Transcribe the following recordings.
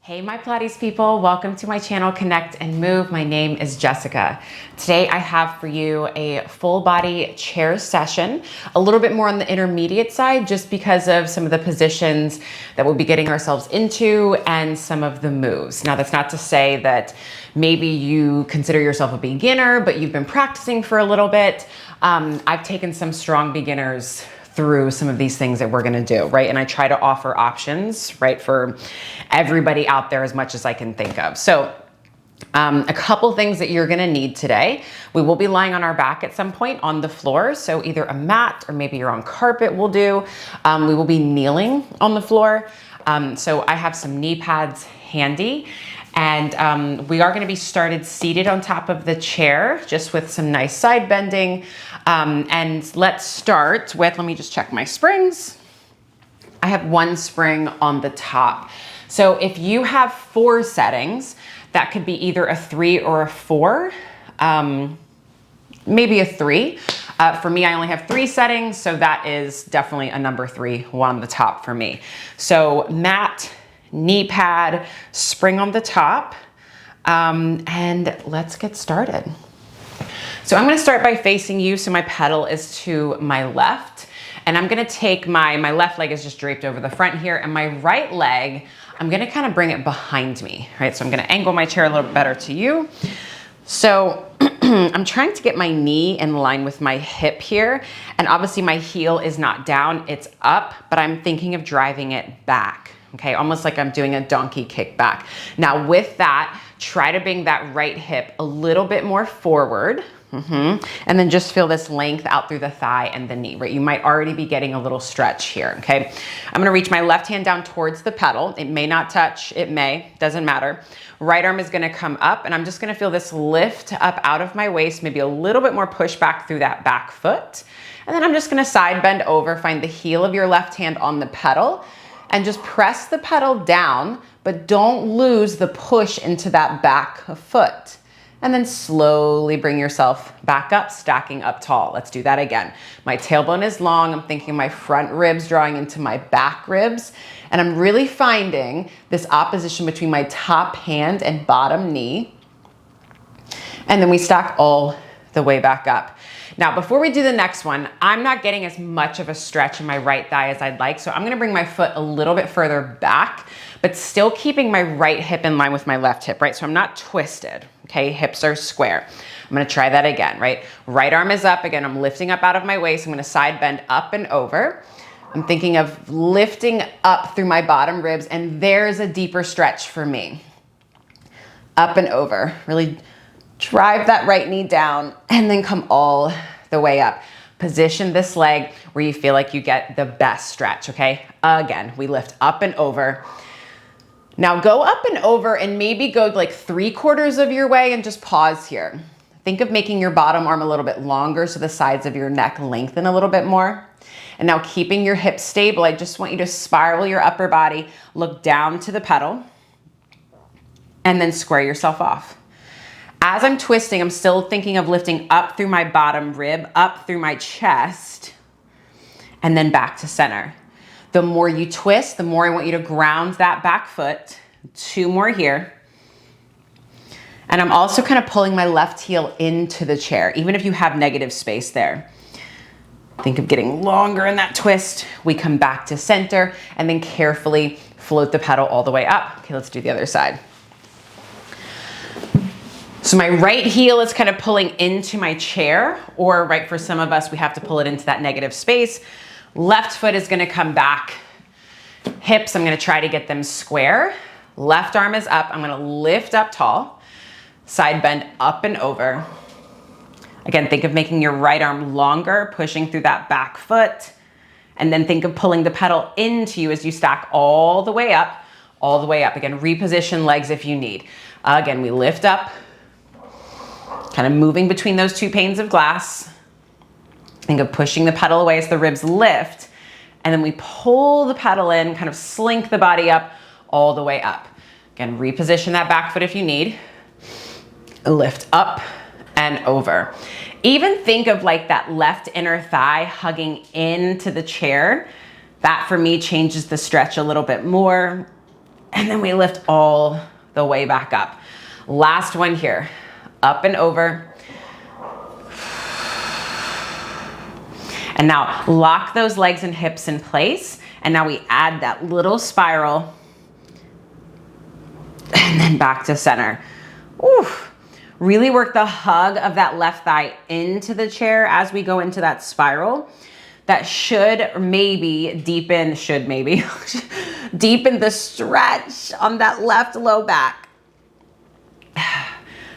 Hey, my Pilates people, welcome to my channel, Connect and Move. My name is Jessica. Today I have for you a full body chair session, a little bit more on the intermediate side, just because of some of the positions that we'll be getting ourselves into and some of the moves. Now, that's not to say that maybe you consider yourself a beginner, but you've been practicing for a little bit. I've taken some strong beginners through some of these things that we're gonna do, right? And I try to offer options, right, for everybody out there as much as I can think of. So a couple things that you're gonna need today. We will be lying on our back at some point on the floor. So either a mat or maybe you're on carpet will do. We will be kneeling on the floor. So I have some knee pads handy. And we are gonna be started seated on top of the chair, just with some nice side bending. And let's start with, let me just check my springs. I have one spring on the top. So if you have 4 settings, that could be either a 3 or a 4, maybe a 3. For me, I only have 3 settings, so that is definitely a number 3, one on the top for me. So mat, knee pad, spring on the top, and let's get started. So I'm gonna start by facing you, so my pedal is to my left, and I'm gonna take my left leg is just draped over the front here, and my right leg, I'm gonna kind of bring it behind me, right? So I'm gonna angle my chair a little bit better to you. So I'm trying to get my knee in line with my hip here, and obviously my heel is not down, it's up, but I'm thinking of driving it back. Okay, almost like I'm doing a donkey kick back. Now with that, try to bring that right hip a little bit more forward. And then just feel this length out through the thigh and the knee, right? You might already be getting a little stretch here, okay? I'm gonna reach my left hand down towards the pedal. It may not touch, it may, doesn't matter. Right arm is gonna come up, and I'm just gonna feel this lift up out of my waist, maybe a little bit more push back through that back foot. And then I'm just gonna side bend over, find the heel of your left hand on the pedal, and just press the pedal down, but don't lose the push into that back foot. And then slowly bring yourself back up, stacking up tall. Let's do that again. My tailbone is long. I'm thinking my front ribs drawing into my back ribs. And I'm really finding this opposition between my top hand and bottom knee. And then we stack all the way back up. Now, before we do the next one, I'm not getting as much of a stretch in my right thigh as I'd like, so I'm gonna bring my foot a little bit further back, but still keeping my right hip in line with my left hip, right? So I'm not twisted, okay? Hips are square. I'm gonna try that again, right? Right arm is up. Again, I'm lifting up out of my waist. I'm gonna side bend up and over. I'm thinking of lifting up through my bottom ribs, and there's a deeper stretch for me. Up and over, really drive that right knee down and then come all the way up. Position this leg where you feel like you get the best stretch, okay? Again, we lift up and over. Now go up and over and maybe go like 3/4 of your way and just pause here. Think of making your bottom arm a little bit longer so the sides of your neck lengthen a little bit more. And now keeping your hips stable, I just want you to spiral your upper body, look down to the pedal, and then square yourself off. As I'm twisting, I'm still thinking of lifting up through my bottom rib, up through my chest, and then back to center. The more you twist, the more I want you to ground that back foot. 2 more here. And I'm also kind of pulling my left heel into the chair, even if you have negative space there. Think of getting longer in that twist. We come back to center and then carefully float the pedal all the way up. Okay, let's do the other side. So my right heel is kind of pulling into my chair, or right, for some of us, we have to pull it into that negative space. Left foot is gonna come back. Hips, I'm gonna try to get them square. Left arm is up, I'm gonna lift up tall. Side bend up and over. Again, think of making your right arm longer, pushing through that back foot. And then think of pulling the pedal into you as you stack all the way up, all the way up. Again, reposition legs if you need. Again, we lift up, kind of moving between those 2 panes of glass. Think of pushing the pedal away as the ribs lift, and then we pull the pedal in, kind of slink the body up all the way up. Again, reposition that back foot if you need. Lift up and over. Even think of like that left inner thigh hugging into the chair. That for me changes the stretch a little bit more. and then we lift all the way back up. Last one here, up and over. And now lock those legs and hips in place. And now we add that little spiral and then back to center. Oof. Really work the hug of that left thigh into the chair as we go into that spiral. That should maybe deepen the stretch on that left low back.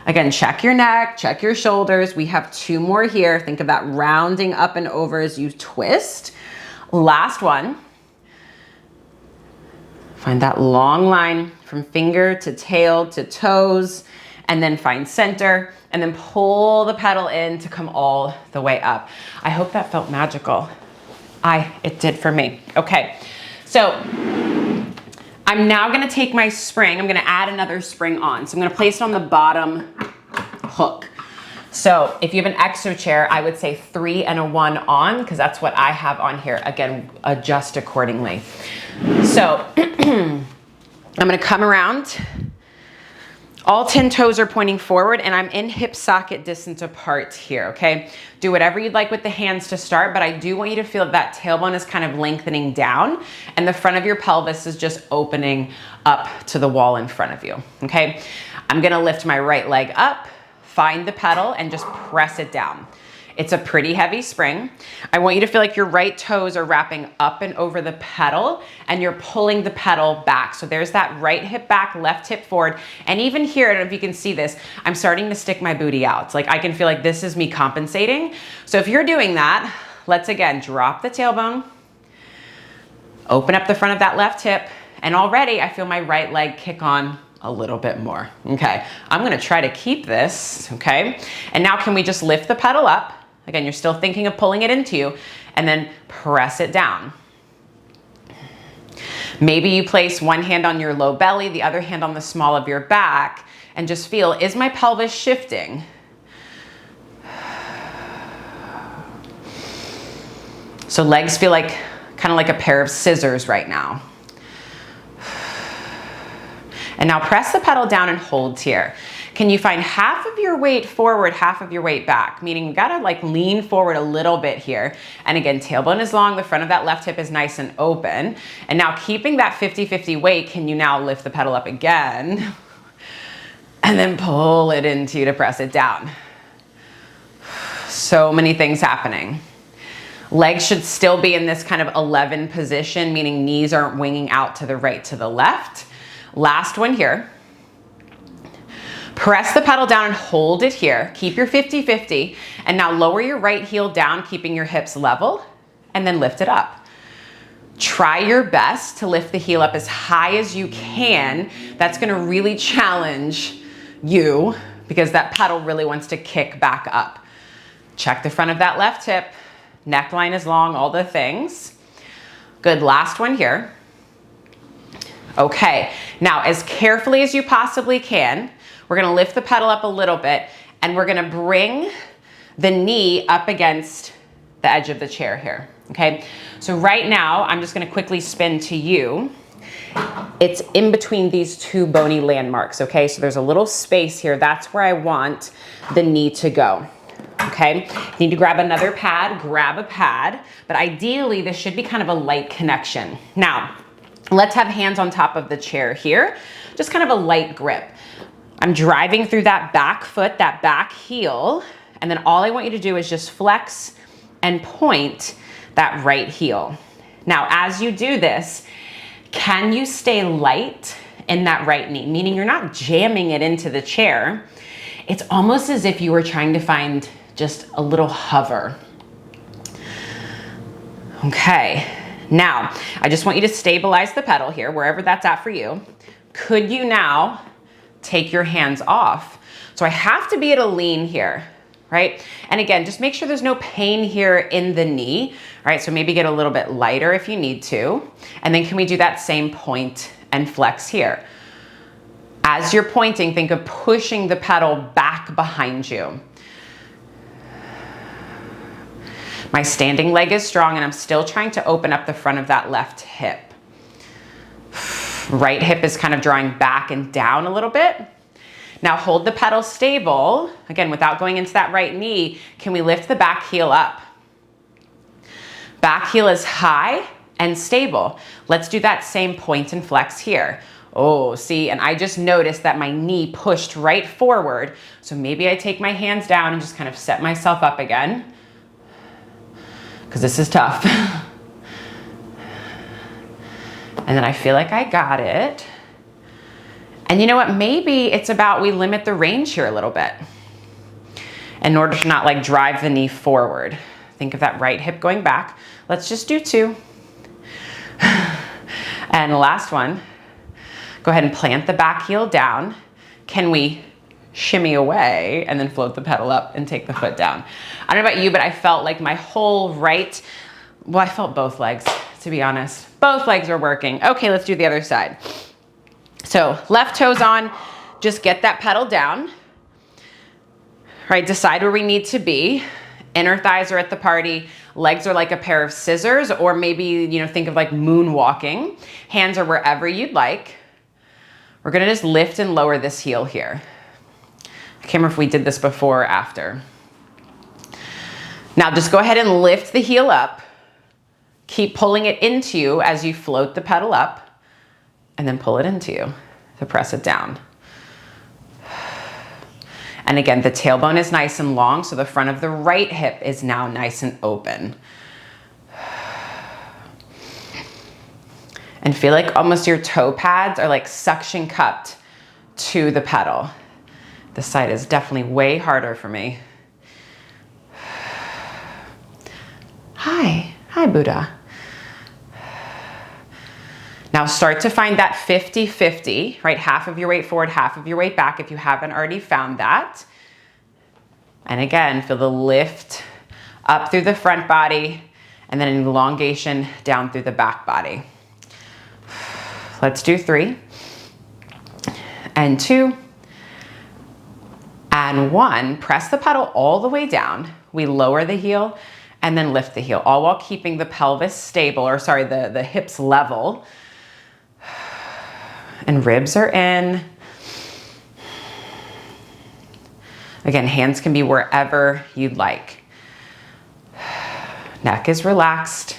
Again, check your neck, check your shoulders. We have 2 more here. Think of that rounding up and over as you twist. Last one. Find that long line from finger to tail to toes, and then find center, and then pull the pedal in to come all the way up. I hope that felt magical. It did for me. Okay, so I'm now gonna take my spring, I'm gonna add another spring on. So I'm gonna place it on the bottom hook. So if you have an exo chair, I would say 3 and a 1 on, because that's what I have on here. Again, adjust accordingly. So I'm gonna come around. All 10 toes are pointing forward, and I'm in hip socket distance apart here, okay? Do whatever you'd like with the hands to start, but I do want you to feel that tailbone is kind of lengthening down, and the front of your pelvis is just opening up to the wall in front of you, okay? I'm gonna lift my right leg up, find the pedal, and just press it down. It's a pretty heavy spring. I want you to feel like your right toes are wrapping up and over the pedal, and you're pulling the pedal back. So there's that right hip back, left hip forward. And even here, I don't know if you can see this, I'm starting to stick my booty out. It's like I can feel like this is me compensating. So if you're doing that, let's again drop the tailbone, open up the front of that left hip, and already I feel my right leg kick on a little bit more. Okay, I'm gonna try to keep this, okay? And now can we just lift the pedal up? Again, you're still thinking of pulling it into you, and then press it down. Maybe you place one hand on your low belly, the other hand on the small of your back, and just feel, is my pelvis shifting? So legs feel like, kind of like a pair of scissors right now. And now press the pedal down and hold here. Can you find half of your weight forward, half of your weight back? Meaning you gotta like lean forward a little bit here. And again, tailbone is long, the front of that left hip is nice and open. And now keeping that 50-50 weight, can you now lift the pedal up again? And then pull it into you to press it down. So many things happening. Legs should still be in this kind of 11 position, meaning knees aren't winging out to the right, to the left. Last one here. Press the pedal down and hold it here. Keep your 50-50. And now lower your right heel down, keeping your hips level, and then lift it up. Try your best to lift the heel up as high as you can. That's gonna really challenge you because that pedal really wants to kick back up. Check the front of that left hip. Neckline is long, all the things. Good, last one here. Okay, now as carefully as you possibly can, we're gonna lift the pedal up a little bit, and we're gonna bring the knee up against the edge of the chair here, okay? So right now, I'm just gonna quickly spin to you. It's in between these 2 bony landmarks, okay? So there's a little space here. That's where I want the knee to go, okay? You need to grab another pad, grab a pad, but ideally this should be kind of a light connection. Now, let's have hands on top of the chair here, just kind of a light grip. I'm driving through that back foot, that back heel, and then all I want you to do is just flex and point that right heel. Now, as you do this, can you stay light in that right knee? Meaning you're not jamming it into the chair. It's almost as if you were trying to find just a little hover. Okay, now I just want you to stabilize the pedal here, wherever that's at for you. Could you now take your hands off? So I have to be at a lean here, right? And again, just make sure there's no pain here in the knee, right? So maybe get a little bit lighter if you need to. And then can we do that same point and flex here? As you're pointing, think of pushing the pedal back behind you. My standing leg is strong, and I'm still trying to open up the front of that left hip. Right hip is kind of drawing back and down a little bit. Now hold the pedal stable. Again, without going into that right knee, can we lift the back heel up? Back heel is high and stable. Let's do that same point and flex here. Oh, see, and I just noticed that my knee pushed right forward. So maybe I take my hands down and just kind of set myself up again, because this is tough. And then I feel like I got it. And you know what? Maybe it's about we limit the range here a little bit in order to not like drive the knee forward. Think of that right hip going back. Let's just do 2. And the last one, go ahead and plant the back heel down. Can we shimmy away and then float the pedal up and take the foot down? I don't know about you, but I felt like my whole right, well, I felt both legs, to be honest. Both legs are working. Okay, let's do the other side. So left toes on, just get that pedal down, right? Decide where we need to be. Inner thighs are at the party. Legs are like a pair of scissors, or maybe, you know, think of like moonwalking. Hands are wherever you'd like. We're gonna just lift and lower this heel here. I can't remember if we did this before or after. Now just go ahead and lift the heel up. Keep pulling it into you as you float the pedal up, and then pull it into you to press it down. And again, the tailbone is nice and long, so the front of the right hip is now nice and open. And feel like almost your toe pads are like suction cupped to the pedal. This side is definitely way harder for me. Hi Buddha. Now start to find that 50-50, right? Half of your weight forward, half of your weight back if you haven't already found that. And again, feel the lift up through the front body and then an elongation down through the back body. Let's do 3 and 2 and 1. Press the pedal all the way down. We lower the heel and then lift the heel, all while keeping the pelvis stable, or sorry, the hips level. And ribs are in. Again, hands can be wherever you'd like. Neck is relaxed.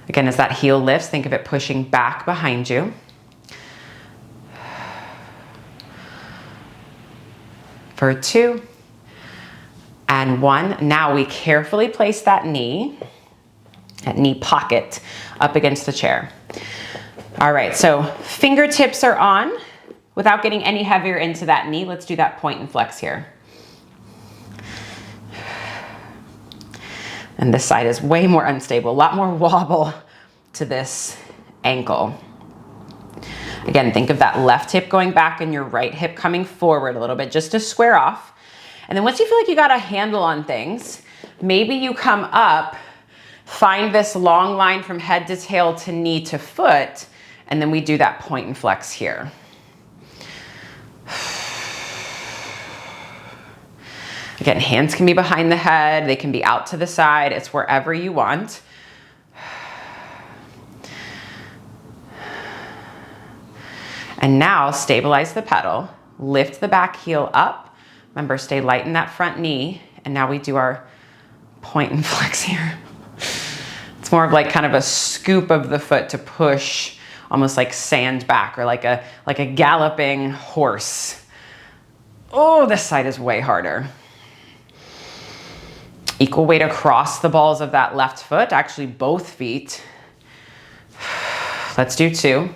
Again, as that heel lifts, think of it pushing back behind you. For 2 and 1. Now we carefully place that knee pocket up against the chair. All right, so fingertips are on without getting any heavier into that knee. Let's do that point and flex here. And this side is way more unstable, a lot more wobble to this ankle. Again, think of that left hip going back and your right hip coming forward a little bit just to square off. And then once you feel like you got a handle on things, maybe you come up, find this long line from head to tail to knee to foot, and then we do that point and flex here. Again, hands can be behind the head, they can be out to the side, it's wherever you want. And now stabilize the pedal, lift the back heel up. Remember, stay light in that front knee. And now we do our point and flex here. It's more of like kind of a scoop of the foot to push, almost like sand back, or like a galloping horse. Oh, this side is way harder. Equal weight across the balls of that left foot, actually both feet. Let's do 2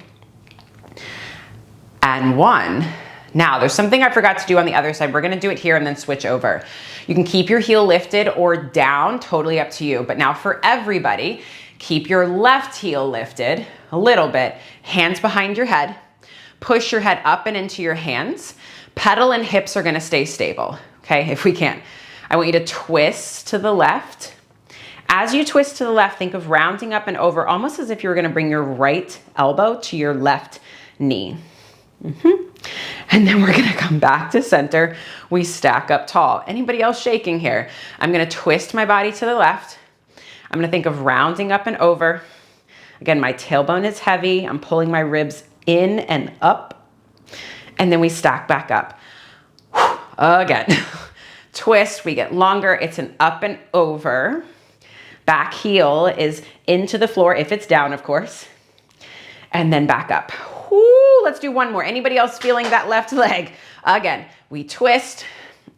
and 1. Now, there's something I forgot to do on the other side. We're gonna do it here and then switch over. You can keep your heel lifted or down, totally up to you. But now for everybody, keep your left heel lifted a little bit, hands behind your head, push your head up and into your hands. Pedal and hips are gonna stay stable, okay, if we can. I want you to twist to the left. As you twist to the left, think of rounding up and over, almost as if you were gonna bring your right elbow to your left knee. And then we're gonna come back to center. We stack up tall. Anybody else shaking here? I'm gonna twist my body to the left. I'm gonna think of rounding up and over. Again, my tailbone is heavy. I'm pulling my ribs in and up, and then we stack back up. Again, twist, we get longer, it's an up and over. Back heel is into the floor, if it's down, of course, and then back up. Woo, let's do one more. Anybody else feeling that left leg? Again, we twist,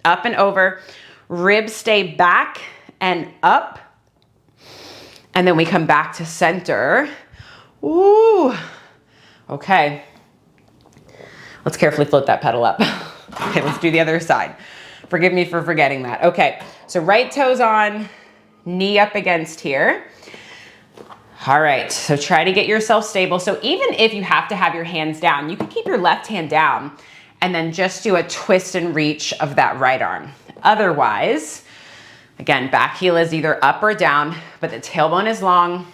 up and over, ribs stay back and up, and then we come back to center. Ooh, okay. Let's carefully float that pedal up. Okay, let's do the other side. Forgive me for forgetting that. Okay, so right toes on, knee up against here. All right, so try to get yourself stable. So even if you have to have your hands down, you can keep your left hand down and then just do a twist and reach of that right arm. Otherwise, again, back heel is either up or down, but the tailbone is long,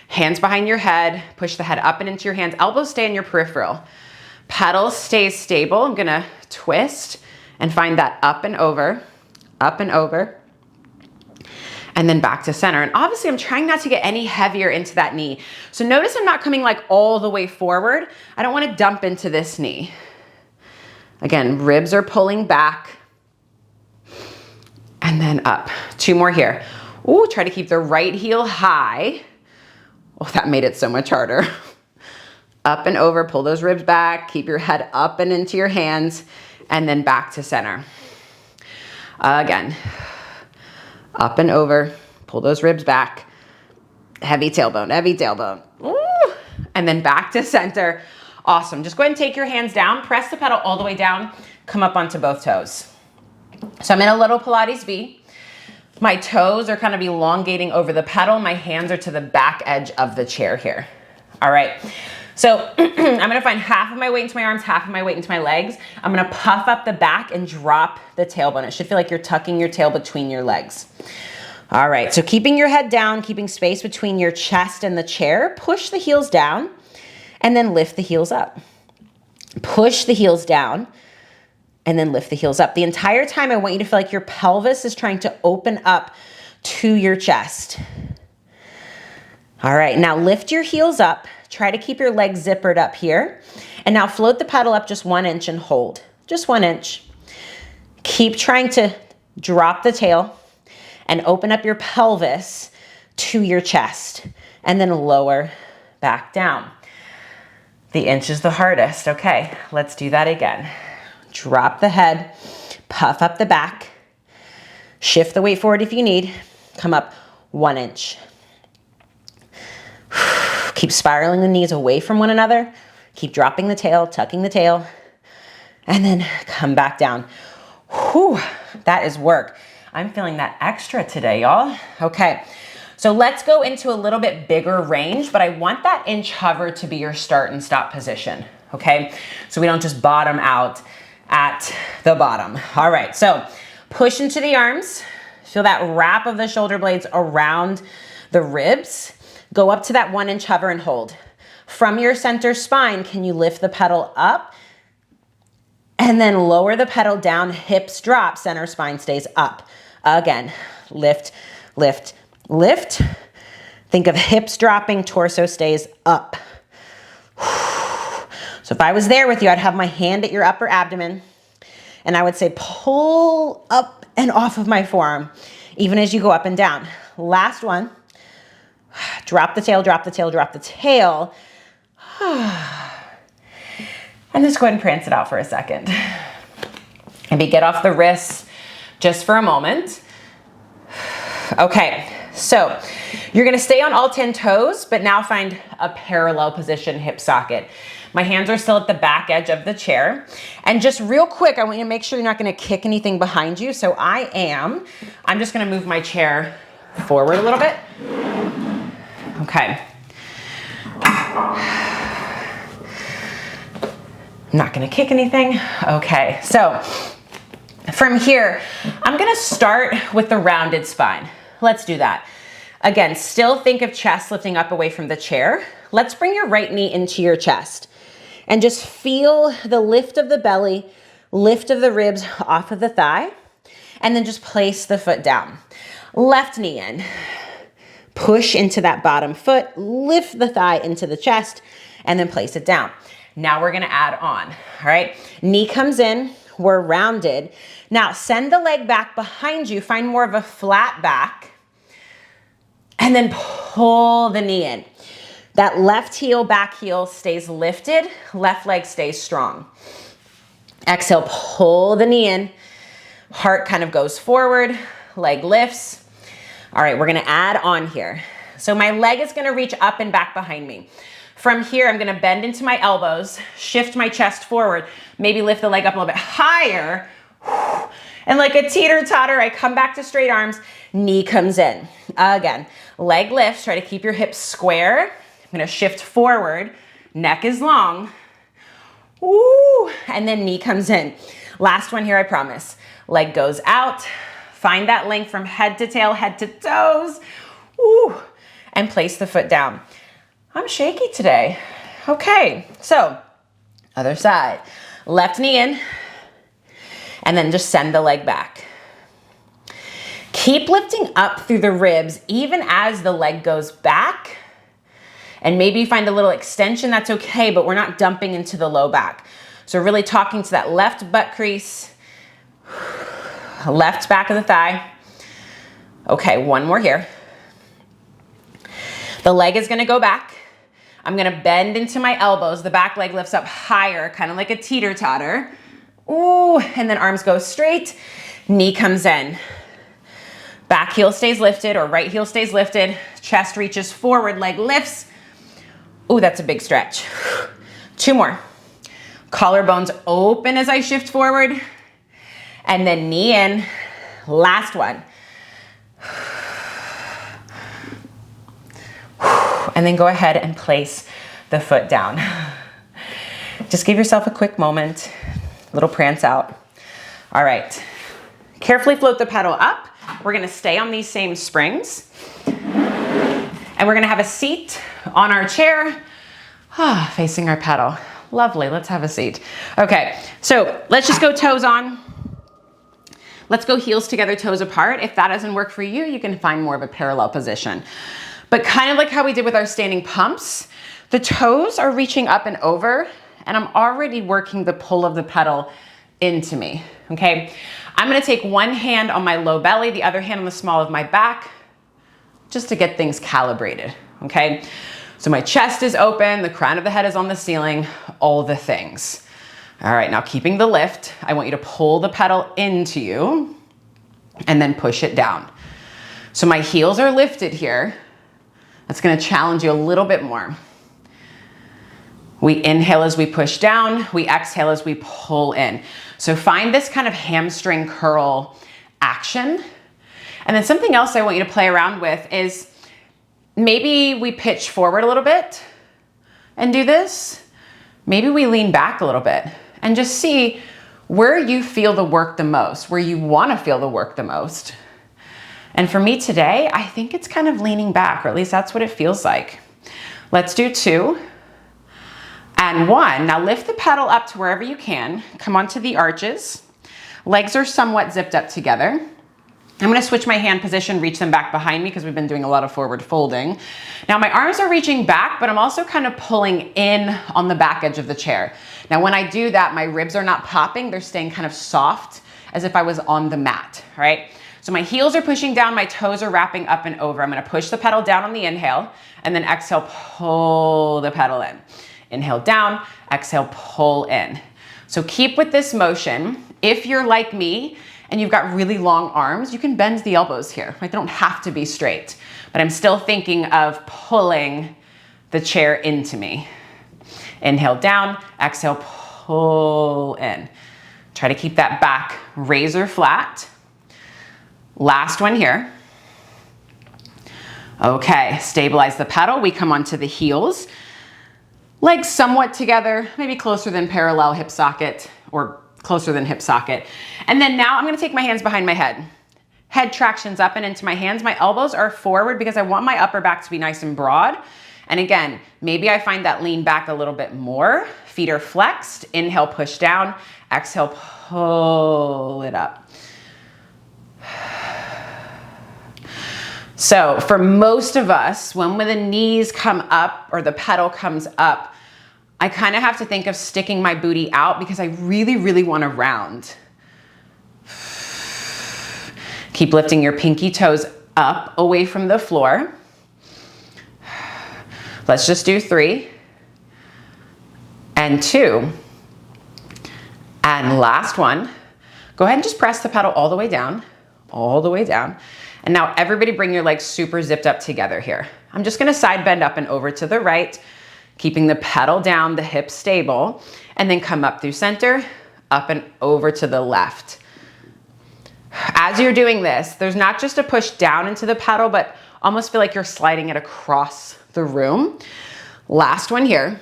hands behind your head, push the head up and into your hands, elbows stay in your peripheral. Pedal stays stable. I'm gonna twist and find that up and over, and then back to center. And obviously I'm trying not to get any heavier into that knee. So notice I'm not coming like all the way forward. I don't wanna dump into this knee. Again, ribs are pulling back and then up. Two more here. Ooh, try to keep the right heel high. Oh, that made it so much harder. Up and over, pull those ribs back, keep your head up and into your hands, and then back to center. Again, up and over, pull those ribs back, heavy tailbone, heavy tailbone. Ooh. And then back to center. Awesome. Just go ahead and take your hands down, press the pedal all the way down, come up onto both toes. So I'm in a little Pilates V. My toes are kind of elongating over the pedal. My hands are to the back edge of the chair here. All right. So I'm gonna find half of my weight into my arms, half of my weight into my legs. I'm gonna puff up the back and drop the tailbone. It should feel like you're tucking your tail between your legs. All right, so keeping your head down, keeping space between your chest and the chair, push the heels down and then lift the heels up. Push the heels down and then lift the heels up. The entire time I want you to feel like your pelvis is trying to open up to your chest. All right, now lift your heels up. Try to keep your legs zippered up here. And now float the pedal up just 1 inch and hold. Just 1 inch. Keep trying to drop the tail and open up your pelvis to your chest. And then lower back down. The inch is the hardest. Okay, let's do that again. Drop the head, puff up the back. Shift the weight forward if you need. Come up 1 inch. Keep spiraling the knees away from one another. Keep dropping the tail, tucking the tail, and then come back down. Whew, that is work. I'm feeling that extra today, y'all. Okay, so let's go into a little bit bigger range, but I want that inch hover to be your start and stop position, okay? So we don't just bottom out at the bottom. All right, so push into the arms. Feel that wrap of the shoulder blades around the ribs. Go up to that 1 inch hover and hold. From your center spine, can you lift the pedal up and then lower the pedal down, hips drop, center spine stays up. Again, lift, lift, lift. Think of hips dropping, torso stays up. So if I was there with you, I'd have my hand at your upper abdomen and I would say pull up and off of my forearm, even as you go up and down. Last one. Drop the tail, drop the tail, drop the tail. And just go ahead and prance it out for a second. Maybe get off the wrists just for a moment. Okay, so you're gonna stay on all 10 toes, but now find a parallel position, hip socket. My hands are still at the back edge of the chair. And just real quick, I want you to make sure you're not gonna kick anything behind you. So I'm just gonna move my chair forward a little bit. Okay. I'm not gonna kick anything. Okay, so from here, I'm gonna start with the rounded spine. Let's do that. Again, still think of chest lifting up away from the chair. Let's bring your right knee into your chest and just feel the lift of the belly, lift of the ribs off of the thigh, and then just place the foot down. Left knee in. Push into that bottom foot, lift the thigh into the chest, and then place it down. Now we're gonna add on, all right? Knee comes in, we're rounded. Now send the leg back behind you, find more of a flat back, and then pull the knee in. That left heel, back heel stays lifted, left leg stays strong. Exhale, pull the knee in, heart kind of goes forward, leg lifts. All right, we're gonna add on here. So my leg is gonna reach up and back behind me. From here, I'm gonna bend into my elbows, shift my chest forward, maybe lift the leg up a little bit higher, and like a teeter-totter, I come back to straight arms, knee comes in. Again, leg lifts, try to keep your hips square. I'm gonna shift forward, neck is long, woo, and then knee comes in. Last one here, I promise. Leg goes out, find that length from head to tail, head to toes, woo, and place the foot down. I'm shaky today. Okay, so other side. Left knee in, and then just send the leg back. Keep lifting up through the ribs even as the leg goes back. And maybe you find a little extension, that's okay, but we're not dumping into the low back. So really talking to that left butt crease, left back of the thigh. Okay, one more here. The leg is gonna go back. I'm gonna bend into my elbows. The back leg lifts up higher, kind of like a teeter-totter. Ooh, and then arms go straight, knee comes in. Back heel stays lifted or right heel stays lifted. Chest reaches forward, leg lifts. Ooh, that's a big stretch. Two more. Collarbones open as I shift forward. And then knee in. Last one. And then go ahead and place the foot down. Just give yourself a quick moment. Little prance out. All right. Carefully float the pedal up. We're gonna stay on these same springs. And we're gonna have a seat on our chair, facing our pedal. Lovely, let's have a seat. Okay, so let's just go toes on. Let's go heels together, toes apart. If that doesn't work for you, you can find more of a parallel position. But kind of like how we did with our standing pumps, the toes are reaching up and over, and I'm already working the pull of the pedal into me, okay? I'm gonna take one hand on my low belly, the other hand on the small of my back, just to get things calibrated, okay? So my chest is open, the crown of the head is on the ceiling, all the things. All right, now keeping the lift, I want you to pull the pedal into you and then push it down. So my heels are lifted here. That's gonna challenge you a little bit more. We inhale as we push down, we exhale as we pull in. So find this kind of hamstring curl action. And then something else I want you to play around with is maybe we pitch forward a little bit and do this. Maybe we lean back a little bit and just see where you feel the work the most, where you want to feel the work the most. And for me today, I think it's kind of leaning back, or at least that's what it feels like. Let's do 2 and 1. Now lift the pedal up to wherever you can. Come onto the arches. Legs are somewhat zipped up together. I'm gonna switch my hand position, reach them back behind me because we've been doing a lot of forward folding. Now my arms are reaching back, but I'm also kind of pulling in on the back edge of the chair. Now when I do that, my ribs are not popping, they're staying kind of soft as if I was on the mat, all right? So my heels are pushing down, my toes are wrapping up and over. I'm gonna push the pedal down on the inhale and then exhale, pull the pedal in. Inhale down, exhale, pull in. So keep with this motion. If you're like me, and you've got really long arms, you can bend the elbows here. They don't have to be straight, but I'm still thinking of pulling the chair into me. Inhale down, exhale, pull in. Try to keep that back razor flat. Last one here. Okay, stabilize the pedal. We come onto the heels. Legs somewhat together, maybe closer than parallel hip socket or closer than hip socket. And then now I'm gonna take my hands behind my head. Head tractions up and into my hands. My elbows are forward because I want my upper back to be nice and broad. And again, maybe I find that lean back a little bit more. Feet are flexed. Inhale, push down. Exhale, pull it up. So for most of us, when the knees come up or the pedal comes up, I kind of have to think of sticking my booty out because I really, really want to round. Keep lifting your pinky toes up away from the floor. Let's just do 3 and 2 and last one. Go ahead and just press the pedal all the way down, all the way down. And now everybody bring your legs super zipped up together here. I'm just gonna side bend up and over to the right, keeping the pedal down, the hips stable, and then come up through center, up and over to the left. As you're doing this, there's not just a push down into the pedal, but almost feel like you're sliding it across the room. Last one here.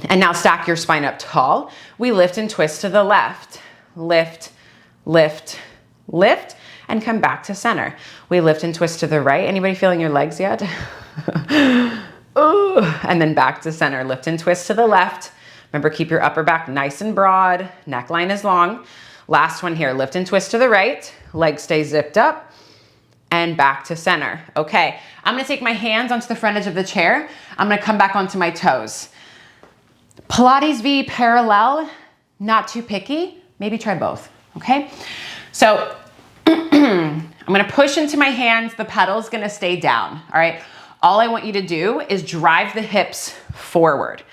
And now stack your spine up tall. We lift and twist to the left. Lift, lift, lift, and come back to center. We lift and twist to the right. Anybody feeling your legs yet? Ooh. And then back to center. Lift and twist to the left. Remember, keep your upper back nice and broad. Neckline is long. Last one here. Lift and twist to the right. Legs stay zipped up. And back to center. Okay, I'm gonna take my hands onto the front edge of the chair. I'm gonna come back onto my toes. Pilates V parallel, not too picky. Maybe try both, okay? So I'm gonna push into my hands. The pedal's gonna stay down, all right? All I want you to do is drive the hips forward.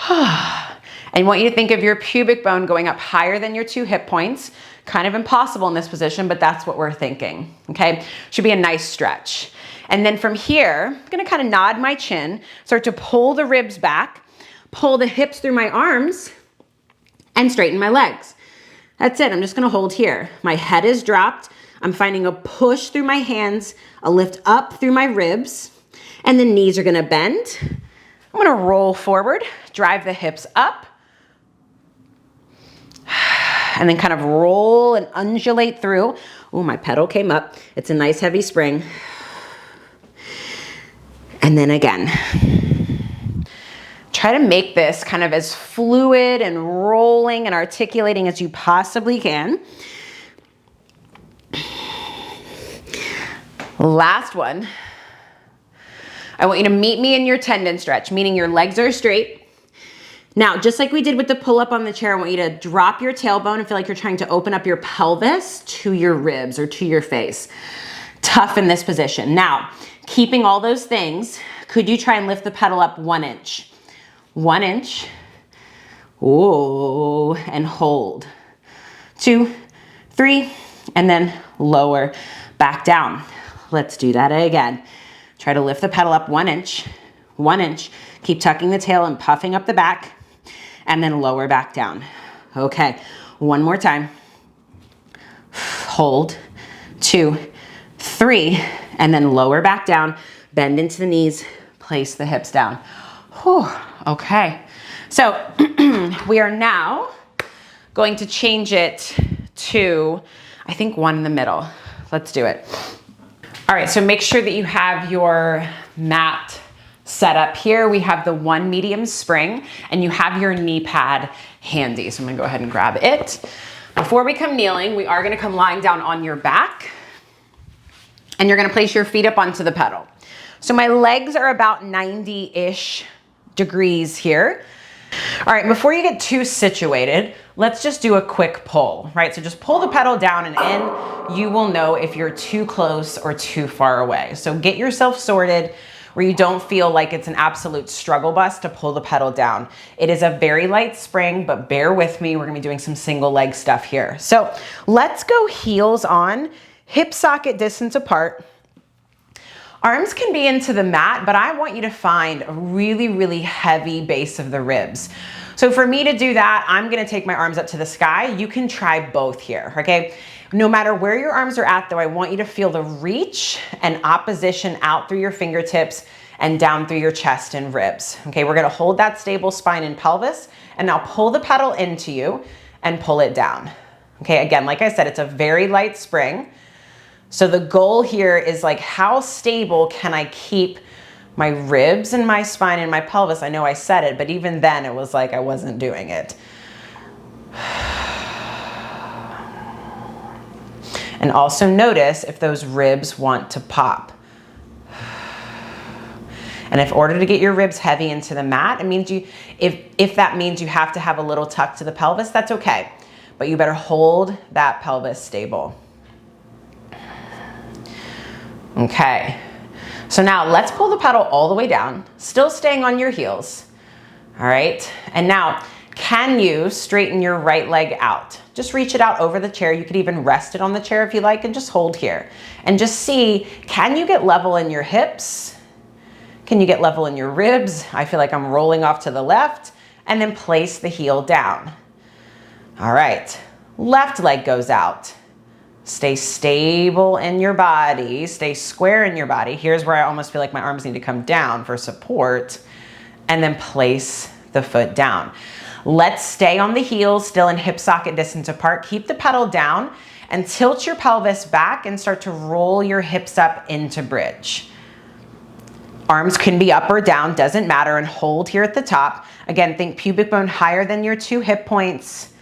I want you to think of your pubic bone going up higher than your 2 hip points. Kind of impossible in this position, but that's what we're thinking, okay? Should be a nice stretch. And then from here, I'm gonna kind of nod my chin, start to pull the ribs back, pull the hips through my arms, and straighten my legs. That's it, I'm just gonna hold here. My head is dropped. I'm finding a push through my hands, a lift up through my ribs, and the knees are gonna bend. I'm gonna roll forward, drive the hips up, and then kind of roll and undulate through. Oh, my pedal came up. It's a nice heavy spring. And then again. Try to make this kind of as fluid and rolling and articulating as you possibly can. Last one. I want you to meet me in your tendon stretch, meaning your legs are straight. Now, just like we did with the pull-up on the chair, I want you to drop your tailbone and feel like you're trying to open up your pelvis to your ribs or to your face. Tough in this position. Now, keeping all those things, could you try and lift the pedal up 1 inch? 1 inch. Ooh, and hold. 2, 3, and then lower back down. Let's do that again. Try to lift the pedal up 1 inch. 1 inch. Keep tucking the tail and puffing up the back. And then lower back down. Okay, one more time. Hold, 2, 3, and then lower back down, bend into the knees, place the hips down. Whew, okay. So we are now going to change it to, I think, 1 in the middle. Let's do it. All right, so make sure that you have your mat set up here. We have the 1 medium spring and you have your knee pad handy. So I'm gonna go ahead and grab it. Before we come kneeling, we are gonna come lying down on your back and you're gonna place your feet up onto the pedal. So my legs are about 90-ish degrees here. All right, before you get too situated, let's just do a quick pull, right? So just pull the pedal down and in. You will know if you're too close or too far away. So get yourself sorted where you don't feel like it's an absolute struggle bus to pull the pedal down. It is a very light spring, but bear with me. We're gonna be doing some single leg stuff here. So let's go heels on, hip socket distance apart. Arms can be into the mat, but I want you to find a really, really heavy base of the ribs. So for me to do that, I'm gonna take my arms up to the sky. You can try both here, okay? No matter where your arms are at though, I want you to feel the reach and opposition out through your fingertips and down through your chest and ribs. Okay, we're gonna hold that stable spine and pelvis and now pull the pedal into you and pull it down. Okay, again, like I said, it's a very light spring. So the goal here is like, how stable can I keep my ribs and my spine and my pelvis? I know I said it, but even then it was like I wasn't doing it. And also notice if those ribs want to pop. And in order to get your ribs heavy into the mat, it means if that means you have to have a little tuck to the pelvis, that's okay. But you better hold that pelvis stable. Okay. So now let's pull the pedal all the way down, still staying on your heels. All right. And now, can you straighten your right leg out? Just reach it out over the chair. You could even rest it on the chair if you like and just hold here. And just see, can you get level in your hips? Can you get level in your ribs? I feel like I'm rolling off to the left, and then place the heel down. All right, left leg goes out. Stay stable in your body, stay square in your body. Here's where I almost feel like my arms need to come down for support, and then place the foot down. Let's stay on the heels, still in hip socket distance apart. Keep the pedal down and tilt your pelvis back and start to roll your hips up into bridge. Arms can be up or down, doesn't matter, and hold here at the top. Again, think pubic bone higher than your 2 hip points.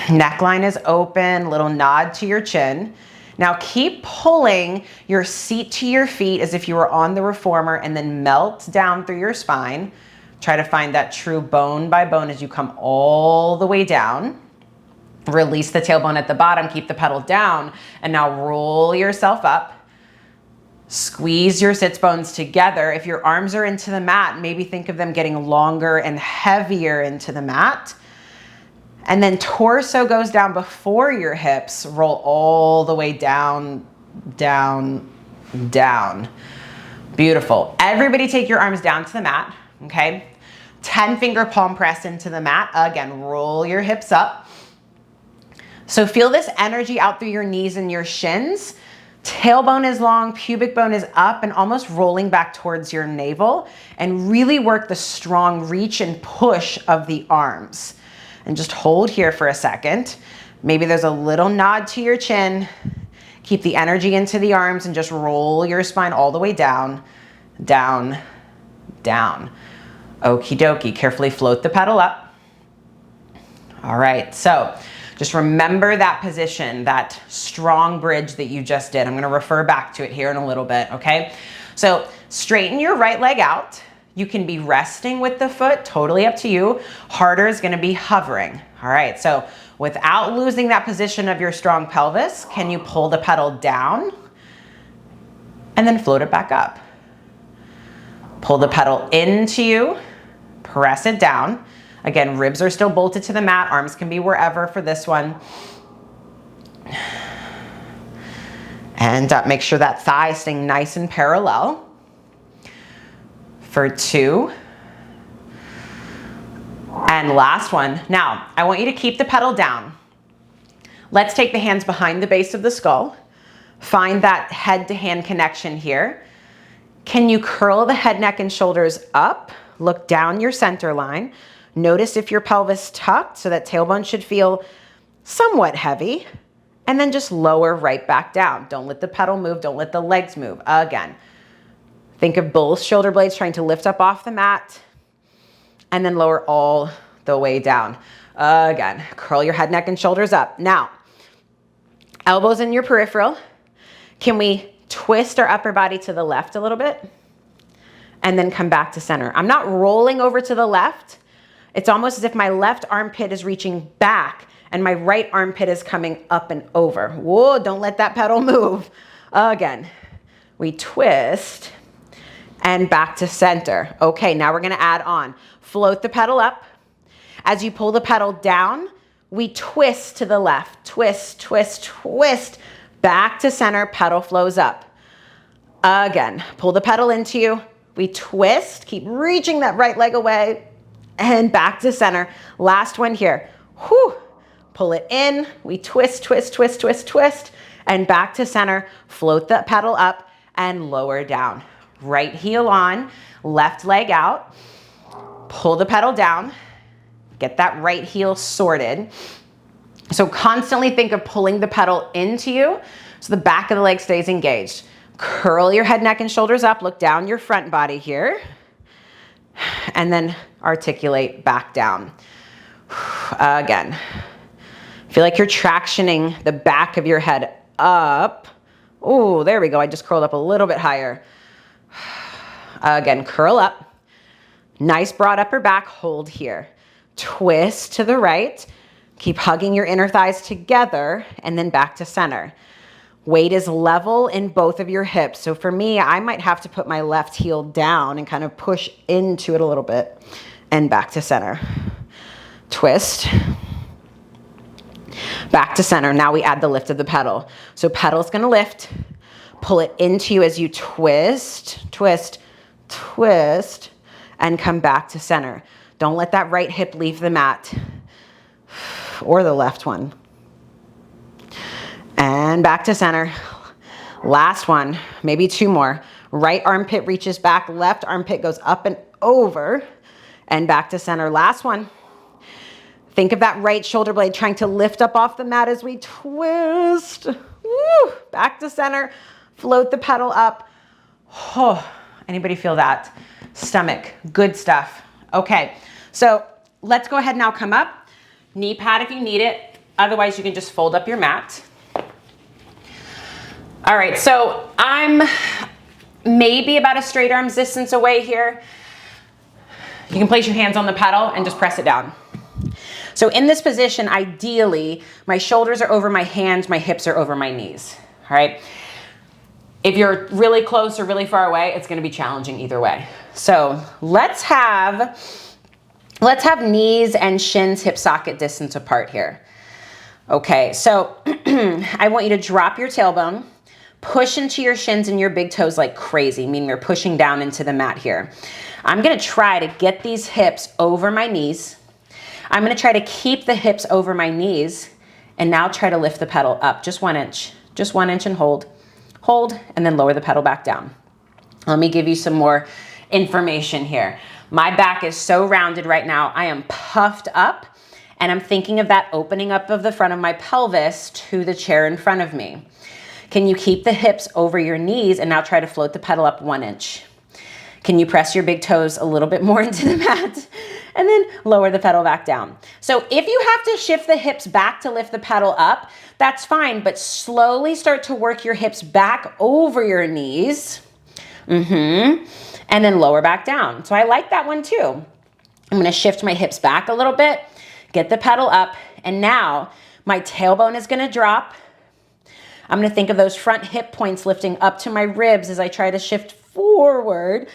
Neckline is open, little nod to your chin. Now keep pulling your seat to your feet as if you were on the reformer, and then melt down through your spine. Try to find that true bone by bone as you come all the way down. Release the tailbone at the bottom, keep the pedal down, and now roll yourself up. Squeeze your sits bones together. If your arms are into the mat, maybe think of them getting longer and heavier into the mat. And then torso goes down before your hips. Roll all the way down, down, down. Beautiful. Everybody take your arms down to the mat, okay? 10-finger palm press into the mat. Again, roll your hips up. So feel this energy out through your knees and your shins. Tailbone is long, pubic bone is up and almost rolling back towards your navel, and really work the strong reach and push of the arms. And just hold here for a second. Maybe there's a little nod to your chin. Keep the energy into the arms and just roll your spine all the way down, down, down. Okie dokie, carefully float the pedal up. All right, so just remember that position, that strong bridge that you just did. I'm gonna refer back to it here in a little bit, okay? So straighten your right leg out. You can be resting with the foot, totally up to you. Harder is gonna be hovering. All right, so without losing that position of your strong pelvis, can you pull the pedal down and then float it back up? Pull the pedal into you, press it down. Again, ribs are still bolted to the mat. Arms can be wherever for this one. And make sure that thigh is staying nice and parallel. For 2. And last one. Now, I want you to keep the pedal down. Let's take the hands behind the base of the skull. Find that head-to-hand connection here. Can you curl the head, neck, and shoulders up? Look down your center line. Notice if your pelvis tucked, so that tailbone should feel somewhat heavy. And then just lower right back down. Don't let the pedal move. Don't let the legs move. Again, think of both shoulder blades trying to lift up off the mat. And then lower all the way down. Again, curl your head, neck, and shoulders up. Now, elbows in your peripheral. Can we twist our upper body to the left a little bit? And then come back to center. I'm not rolling over to the left. It's almost as if my left armpit is reaching back and my right armpit is coming up and over. Whoa, don't let that pedal move. Again, we twist and back to center. Okay, now we're gonna add on. Float the pedal up. As you pull the pedal down, we twist to the left. Twist, twist, twist. Back to center, pedal flows up. Again, pull the pedal into you. We twist, keep reaching that right leg away, and back to center. Last one here. Whew. Pull it in. We twist, twist, twist, twist, twist, and back to center. Float the pedal up and lower down. Right heel on, left leg out. Pull the pedal down. Get that right heel sorted. So constantly think of pulling the pedal into you so the back of the leg stays engaged. Curl your head, neck, and shoulders up. Look down your front body here. And then articulate back down. Again. Feel like you're tractioning the back of your head up. Oh, there we go. I just curled up a little bit higher. Again, curl up. Nice broad upper back, hold here. Twist to the right. Keep hugging your inner thighs together and then back to center. Weight is level in both of your hips. So for me, I might have to put my left heel down and kind of push into it a little bit and back to center. Twist. Back to center. Now we add the lift of the pedal. So pedal's gonna lift. Pull it into you as you twist, twist, twist, and come back to center. Don't let that right hip leave the mat or the left one. And back to center. Last one, maybe two more. Right armpit reaches back, left armpit goes up and over and back to center. Last one. Think of that right shoulder blade trying to lift up off the mat as we twist. Woo! Back to center. Float the pedal up. Oh, anybody feel that? Stomach, good stuff. Okay, so let's go ahead now, come up. Knee pad if you need it. Otherwise, you can just fold up your mat. All right, so I'm maybe about a straight arm's distance away here. You can place your hands on the pedal and just press it down. So in this position, ideally, my shoulders are over my hands, my hips are over my knees, all right? If you're really close or really far away, it's gonna be challenging either way. So let's have knees and shins hip socket distance apart here. Okay, so I want you to drop your tailbone, push into your shins and your big toes like crazy, meaning you're pushing down into the mat here. I'm gonna try to get these hips over my knees. I'm gonna try to keep the hips over my knees and now try to lift the pedal up just 1 inch and hold. Hold, and then lower the pedal back down. Let me give you some more information here. My back is so rounded right now. I am puffed up, and I'm thinking of that opening up of the front of my pelvis to the chair in front of me. Can you keep the hips over your knees and now try to float the pedal up 1 inch? Can you press your big toes a little bit more into the mat? And then lower the pedal back down. So if you have to shift the hips back to lift the pedal up, that's fine, but slowly start to work your hips back over your knees. And then lower back down. So I like that one too. I'm gonna shift my hips back a little bit, get the pedal up, and now my tailbone is gonna drop. I'm gonna think of those front hip points lifting up to my ribs as I try to shift forward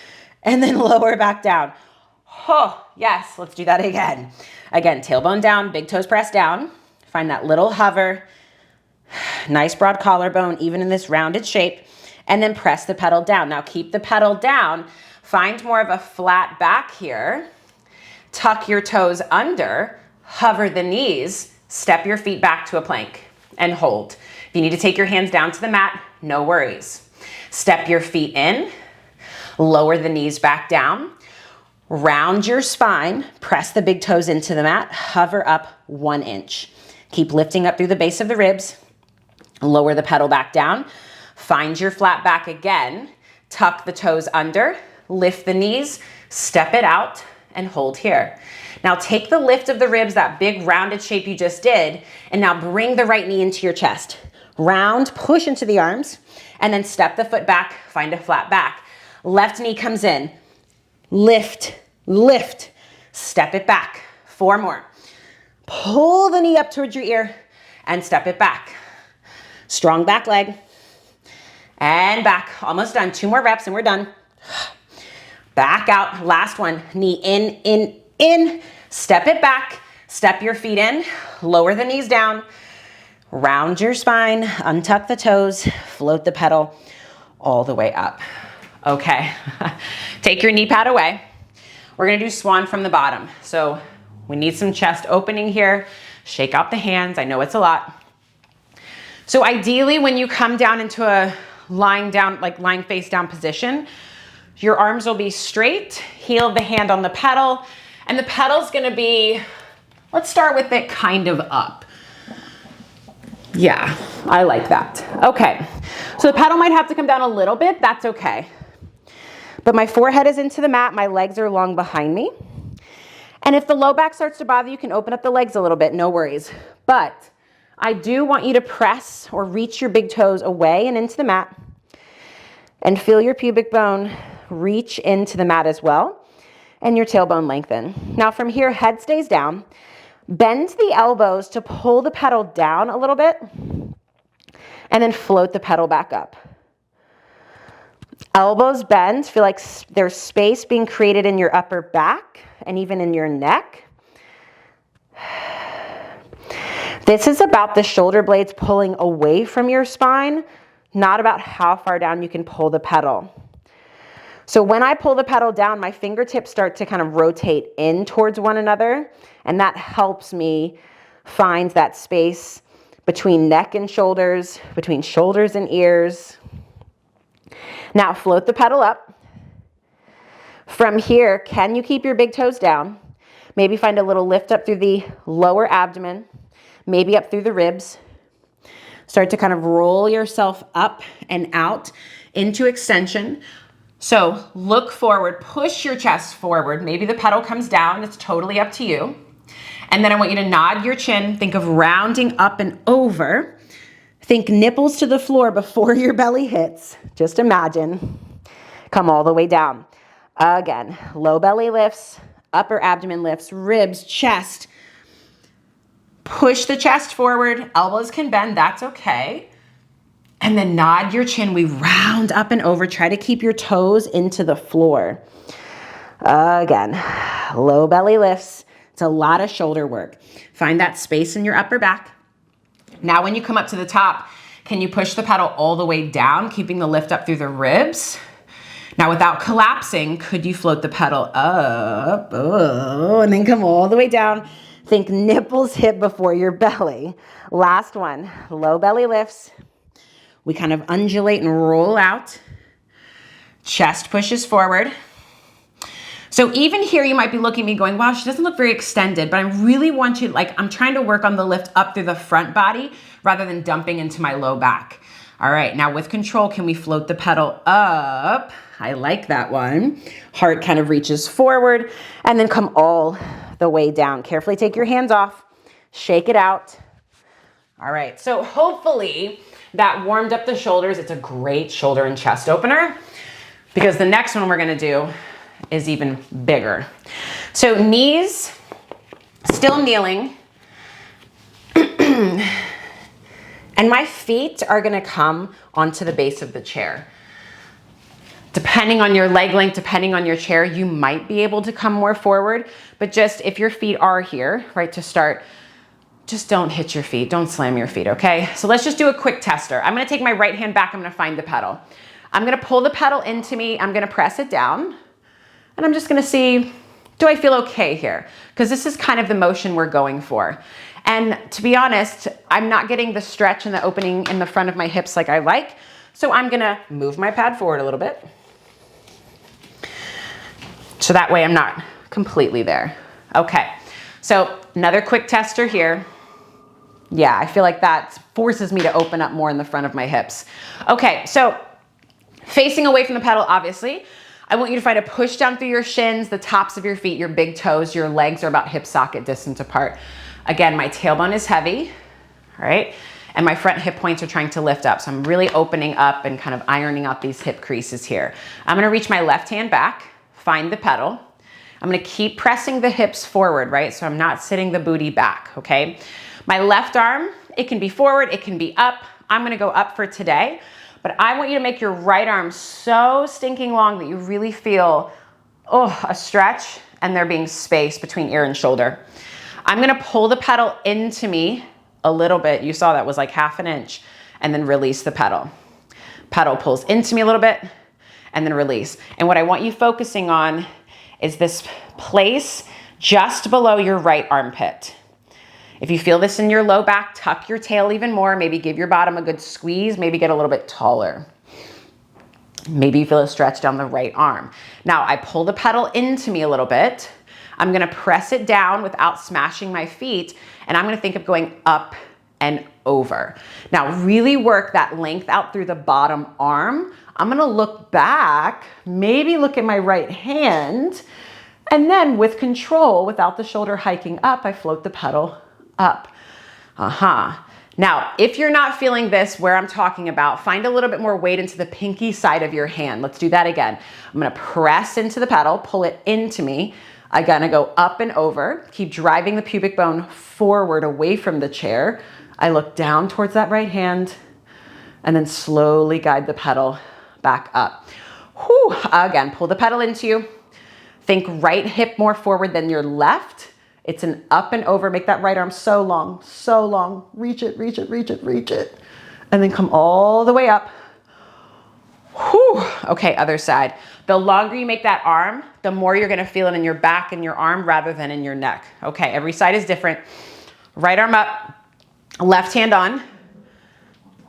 and then lower back down. Oh, yes, let's do that again. Again, tailbone down, big toes pressed down. Find that little hover. Nice broad collarbone, even in this rounded shape. And then press the pedal down. Now keep the pedal down. Find more of a flat back here. Tuck your toes under. Hover the knees. Step your feet back to a plank and hold. If you need to take your hands down to the mat, no worries. Step your feet in. Lower the knees back down. Round your spine, press the big toes into the mat, hover up 1 inch. Keep lifting up through the base of the ribs, lower the pedal back down, find your flat back again, tuck the toes under, lift the knees, step it out, and hold here. Now take the lift of the ribs, that big rounded shape you just did, and now bring the right knee into your chest. Round, push into the arms, and then step the foot back, find a flat back. Left knee comes in, lift, lift, step it back. 4 more. Pull the knee up towards your ear and step it back. Strong back leg and back. Almost done. 2 more reps and we're done. Back out. Last one. Knee in, in. Step it back. Step your feet in. Lower the knees down. Round your spine. Untuck the toes. Float the pedal all the way up. Okay. Take your knee pad away. We're gonna do swan from the bottom. So we need some chest opening here. Shake out the hands. I know it's a lot. So ideally when you come down into a lying down, like lying face down position, your arms will be straight, heel of the hand on the pedal, and the pedal's gonna be, let's start with it kind of up. Yeah, I like that. Okay, so the pedal might have to come down a little bit, that's okay. But my forehead is into the mat, my legs are long behind me. And if the low back starts to bother you, can open up the legs a little bit, no worries. But I do want you to press or reach your big toes away and into the mat and feel your pubic bone reach into the mat as well, and your tailbone lengthen. Now from here, head stays down. Bend the elbows to pull the pedal down a little bit, and then float the pedal back up. Elbows bend, feel like there's space being created in your upper back and even in your neck. This is about the shoulder blades pulling away from your spine, not about how far down you can pull the pedal. So when I pull the pedal down, my fingertips start to kind of rotate in towards one another, and that helps me find that space between neck and shoulders, between shoulders and ears. Now float the pedal up. From here, can you keep your big toes down? Maybe find a little lift up through the lower abdomen, maybe up through the ribs. Start to kind of roll yourself up and out into extension. So look forward, push your chest forward. Maybe the pedal comes down, it's totally up to you. And then I want you to nod your chin, think of rounding up and over. Think nipples to the floor before your belly hits. Just imagine. Come all the way down. Again, low belly lifts, upper abdomen lifts, ribs, chest. Push the chest forward. Elbows can bend, that's okay. And then nod your chin. We round up and over. Try to keep your toes into the floor. Again, low belly lifts. It's a lot of shoulder work. Find that space in your upper back. Now when you come up to the top, can you push the pedal all the way down, keeping the lift up through the ribs? Now without collapsing, could you float the pedal up, and then come all the way down? Think nipples hit before your belly. Last one, low belly lifts. We kind of undulate and roll out. Chest pushes forward. So even here, you might be looking at me going, wow, she doesn't look very extended, but I really want you, I'm trying to work on the lift up through the front body rather than dumping into my low back. All right, now with control, can we float the pedal up? I like that one. Heart kind of reaches forward and then come all the way down. Carefully take your hands off, shake it out. All right, so hopefully that warmed up the shoulders. It's a great shoulder and chest opener because the next one we're gonna do is even bigger. So knees, still kneeling. And my feet are gonna come onto the base of the chair. Depending on your leg length, depending on your chair, you might be able to come more forward, but just if your feet are here, right, to start, just don't hit your feet, don't slam your feet, okay? So let's just do a quick tester. I'm gonna take my right hand back, I'm gonna find the pedal. I'm gonna pull the pedal into me, I'm gonna press it down, and I'm just gonna see, do I feel okay here? Because this is kind of the motion we're going for. And to be honest, I'm not getting the stretch and the opening in the front of my hips like I like, so I'm gonna move my pad forward a little bit. So that way I'm not completely there. Okay, so another quick tester here. Yeah, I feel like that forces me to open up more in the front of my hips. Okay, so facing away from the pedal, obviously, I want you to find a push down through your shins, the tops of your feet, your big toes, your legs are about hip socket distance apart. Again, my tailbone is heavy, all right? And my front hip points are trying to lift up. So I'm really opening up and kind of ironing out these hip creases here. I'm gonna reach my left hand back, find the pedal. I'm gonna keep pressing the hips forward, right? So I'm not sitting the booty back, okay? My left arm, it can be forward, it can be up. I'm gonna go up for today. But I want you to make your right arm so stinking long that you really feel, a stretch and there being space between ear and shoulder. I'm gonna pull the pedal into me a little bit. You saw that was like 1/2 inch and then release the pedal. Pedal pulls into me a little bit and then release. And what I want you focusing on is this place just below your right armpit. If you feel this in your low back, tuck your tail even more, maybe give your bottom a good squeeze, maybe get a little bit taller. Maybe you feel a stretch down the right arm. Now I pull the pedal into me a little bit. I'm gonna press it down without smashing my feet, and I'm gonna think of going up and over. Now really work that length out through the bottom arm. I'm gonna look back, maybe look at my right hand, and then with control, without the shoulder hiking up, I float the pedal up. Now, if you're not feeling this where I'm talking about, find a little bit more weight into the pinky side of your hand. Let's do that again. I'm gonna press into the pedal, pull it into me. I'm gonna go up and over, keep driving the pubic bone forward away from the chair. I look down towards that right hand and then slowly guide the pedal back up. Whew. Again, pull the pedal into you. Think right hip more forward than your left. It's an up and over. Make that right arm so long, so long. Reach it, reach it, reach it, reach it. And then come all the way up. Whew. Okay, other side. The longer you make that arm, the more you're gonna feel it in your back and your arm rather than in your neck. Okay, every side is different. Right arm up, left hand on.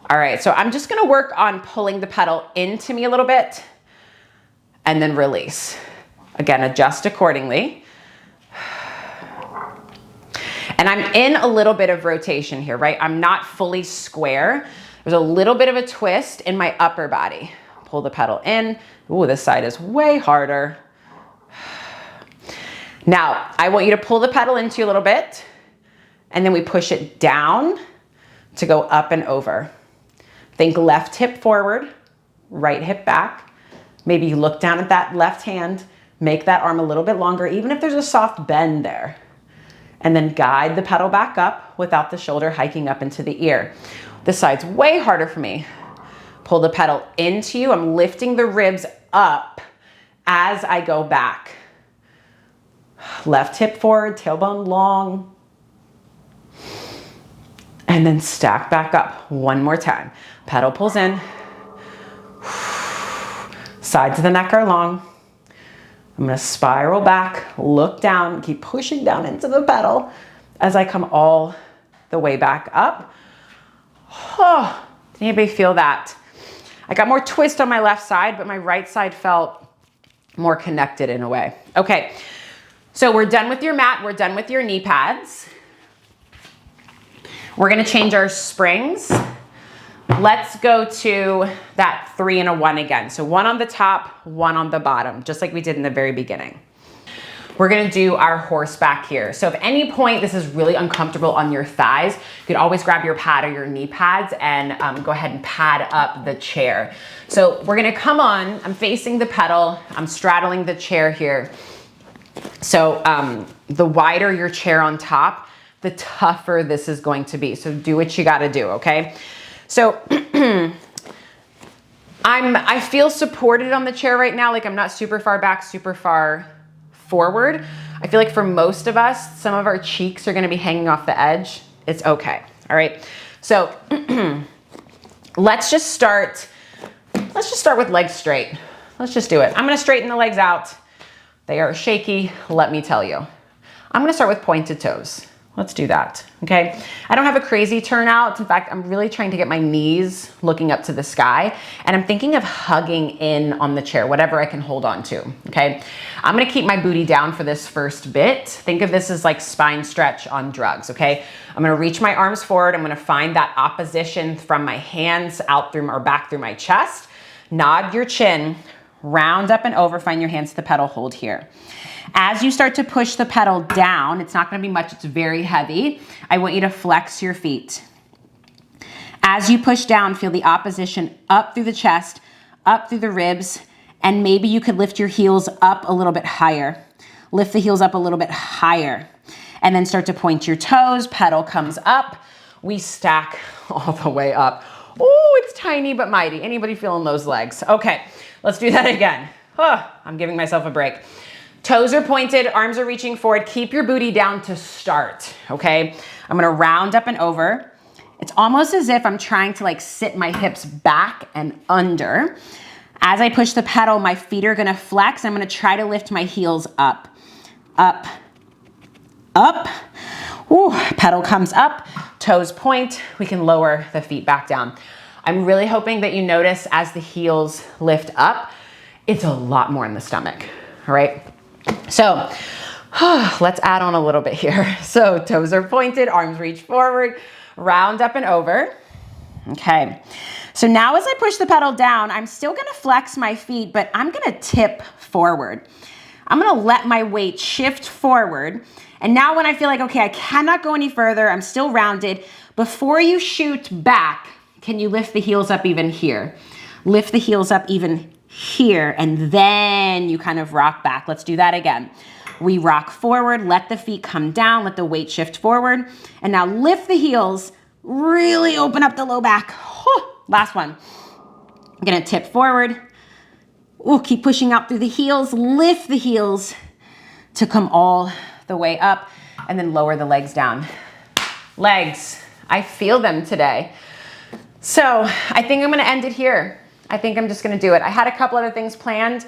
All right, so I'm just gonna work on pulling the pedal into me a little bit and then release. Again, adjust accordingly. And I'm in a little bit of rotation here, right? I'm not fully square. There's a little bit of a twist in my upper body. Pull the pedal in. Ooh, this side is way harder. Now, I want you to pull the pedal into you a little bit, and then we push it down to go up and over. Think left hip forward, right hip back. Maybe you look down at that left hand, make that arm a little bit longer, even if there's a soft bend there. And then guide the pedal back up without the shoulder hiking up into the ear. This side's way harder for me. Pull the pedal into you. I'm lifting the ribs up as I go back. Left hip forward, tailbone long. And then stack back up one more time. Pedal pulls in. Sides of the neck are long. I'm gonna spiral back, look down, keep pushing down into the pedal as I come all the way back up. Oh, did anybody feel that? I got more twist on my left side, but my right side felt more connected in a way. Okay, so we're done with your mat, we're done with your knee pads. We're gonna change our springs. Let's go to that 3 and a 1 again. So 1 on the top, 1 on the bottom, just like we did in the very beginning. We're gonna do our horseback here. So if at any point this is really uncomfortable on your thighs, you could always grab your pad or your knee pads and go ahead and pad up the chair. So we're gonna come on, I'm facing the pedal, I'm straddling the chair here. So the wider your chair on top, the tougher this is going to be. So do what you gotta do, okay? So I feel supported on the chair right now. Like I'm not super far back, super far forward. I feel like for most of us, some of our cheeks are gonna be hanging off the edge. It's okay, all right? So let's just start with legs straight. Let's just do it. I'm gonna straighten the legs out. They are shaky, let me tell you. I'm gonna start with pointed toes. Let's do that, okay? I don't have a crazy turnout. In fact, I'm really trying to get my knees looking up to the sky, and I'm thinking of hugging in on the chair, whatever I can hold on to, okay? I'm gonna keep my booty down for this first bit. Think of this as like spine stretch on drugs, okay? I'm gonna reach my arms forward. I'm gonna find that opposition from my hands out through or back through my chest. Nod your chin, round up and over, find your hands to the pedal, hold here. As you start to push the pedal down, it's not gonna be much, it's very heavy. I want you to flex your feet. As you push down, feel the opposition up through the chest, up through the ribs, and maybe you could lift your heels up a little bit higher. Lift the heels up a little bit higher. And then start to point your toes, pedal comes up, we stack all the way up. Oh, it's tiny but mighty. Anybody feeling those legs? Okay, let's do that again. Oh, I'm giving myself a break. Toes are pointed, arms are reaching forward. Keep your booty down to start, okay? I'm gonna round up and over. It's almost as if I'm trying to like sit my hips back and under. As I push the pedal, my feet are gonna flex. I'm gonna try to lift my heels up, up, up. Ooh, pedal comes up, toes point. We can lower the feet back down. I'm really hoping that you notice as the heels lift up, it's a lot more in the stomach, all right? So let's add on a little bit here. So toes are pointed, arms reach forward, round up and over. Okay. So now as I push the pedal down, I'm still gonna flex my feet, but I'm gonna tip forward. I'm gonna let my weight shift forward. And now when I feel like, okay, I cannot go any further, I'm still rounded, before you shoot back, can you lift the heels up even here? Lift the heels up even here, and then you kind of rock back. Let's do that again. We rock forward, let the feet come down, let the weight shift forward, and now lift the heels, really open up the low back. Last one. I'm gonna tip forward. Ooh, keep pushing out through the heels, lift the heels to come all the way up, and then lower the legs down. Legs, I feel them today. So I think I'm gonna end it here. I think I'm just gonna do it. I had a couple other things planned,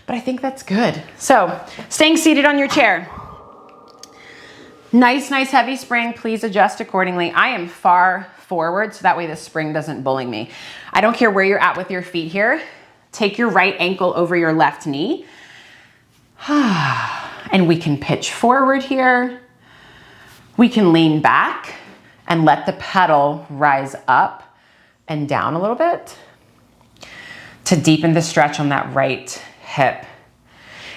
but I think that's good. So staying seated on your chair. Nice heavy spring. Please adjust accordingly. I am far forward so that way the spring doesn't bully me. I don't care where you're at with your feet here. Take your right ankle over your left knee. And we can pitch forward here. We can lean back and let the pedal rise up and down a little bit to deepen the stretch on that right hip.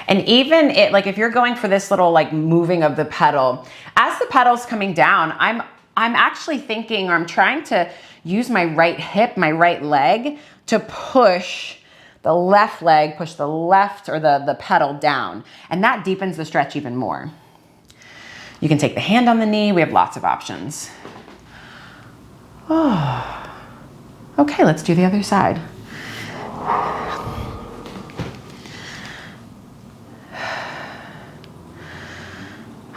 And even like if you're going for this little like moving of the pedal, as the pedal's coming down, I'm actually thinking, or I'm trying to use my right hip, my right leg to push the left leg, push the left or the pedal down. And that deepens the stretch even more. You can take the hand on the knee. We have lots of options. Oh. Okay, let's do the other side.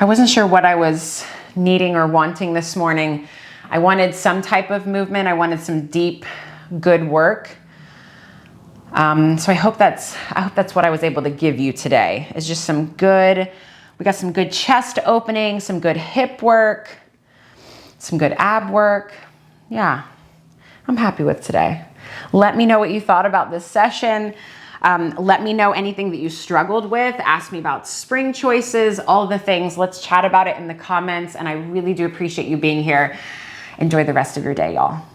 I wasn't sure what I was needing or wanting this morning. I wanted some type of movement. I wanted some deep, good work. So I hope that's what I was able to give you today. Is just we got some good chest opening, some good hip work, some good ab work. Yeah, I'm happy with today. Let me know what you thought about this session. Let me know anything that you struggled with. Ask me about spring choices, all the things. Let's chat about it in the comments. And I really do appreciate you being here. Enjoy the rest of your day, y'all.